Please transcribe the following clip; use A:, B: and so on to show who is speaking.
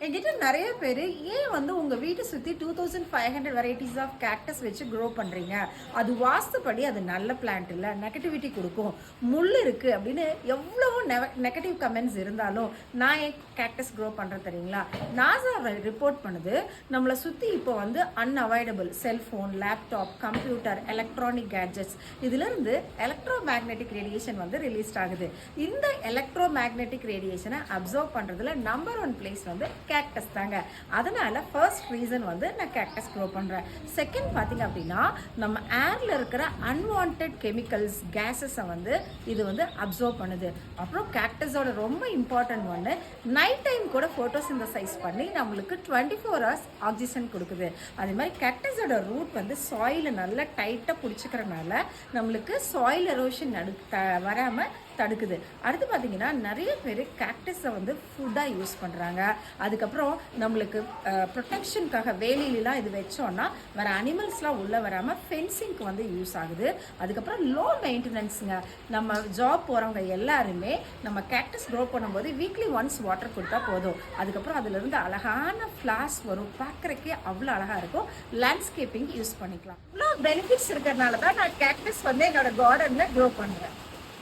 A: என்கிட்ட நிறைய பேர் ஏன் வந்து உங்கள் வீட்டை சுற்றி 2500 வெரைட்டிஸ் ஆஃப் கேக்டஸ் வச்சு க்ரோ பண்ணுறீங்க, அது வாஸ்துப்படி அது நல்ல பிளான்ட் இல்லை, நெகட்டிவிட்டி கொடுக்கும், முள் இருக்குது அப்படின்னு எவ்வளவோ நெகட்டிவ் கமெண்ட்ஸ் இருந்தாலும் நான் ஏன் கேக்டஸ் க்ரோ பண்ணுறேன் தெரியுங்களா? நாசா ரிப்போர்ட் பண்ணுது நம்மளை சுற்றி இப்போ வந்து unavoidable cellphone, laptop, computer, electronic gadgets இதிலிருந்து எலக்ட்ரோ மேக்னெட்டிக் ரேடியேஷன் வந்து ரிலீஸ் ஆகுது. இந்த எலக்ட்ரோ மேக்னெட்டிக் ரேடியேஷனை அப்சர்வ் பண்ணுறதுல நம்பர் 1 பிளேஸ் வந்து கேக்டஸ் தாங்க. அதனால ஃபர்ஸ்ட் ரீசன் வந்து நான் கேக்டஸ் க்ரோ பண்ணுறேன். செகண்ட் பார்த்தீங்க அப்படின்னா நம்ம ஏர்ல இருக்கிற அன்வான்ட் கெமிக்கல்ஸ், கேஸஸை வந்து இது வந்து அப்சர்வ் பண்ணுது. அப்புறம் கேக்டஸோட ரொம்ப இம்பார்ட்டன்ட் ஒன்று, நைட் டைம் கூட ஃபோட்டோசிந்தசைஸ் பண்ணி நம்மளுக்கு 24 hours ஆக்சிஜன் கொடுக்குது. அதே மாதிரி கேக்டஸோட ரூட் வந்து சாயிலை நல்லா டைட்டாக பிடிச்சிக்கிறனால நம்மளுக்கு சாயில் எரோஷன் வராமல் தடுக்குது. அடுத்து பார்த்தீங்கன்னா நிறைய பேர் கேக்டஸை வந்து ஃபுட்டாக யூஸ் பண்ணுறாங்க. அதுக்கப்புறம் நம்மளுக்கு ப்ரொடெக்ஷனுக்காக வேலியிலாம் இது வச்சோன்னா வேறு அனிமல்ஸ்லாம் உள்ளே வராமல் ஃபென்சிங்க்கு வந்து யூஸ் ஆகுது. அதுக்கப்புறம் லோ மெயின்டெனன்ஸுங்க. நம்ம ஜாப் போகிறவங்க எல்லாருமே நம்ம கேக்டஸ் க்ரோ பண்ணும்போது வீக்லி ஒன்ஸ் வாட்டர் கொடுத்தா போதும். அதுக்கப்புறம் அதிலிருந்து அழகான ஃப்ளார்ஸ் வரும், பார்க்குறக்கே அவ்வளோ அழகாக இருக்கும். லேண்ட்ஸ்கேப்பிங் யூஸ் பண்ணிக்கலாம். இவ்வளோ பெனிஃபிட்ஸ் இருக்கிறதுனால தான் நான் கேக்டஸ் வந்து என்னோட கார்டனில் க்ரோ பண்ணுறேன்.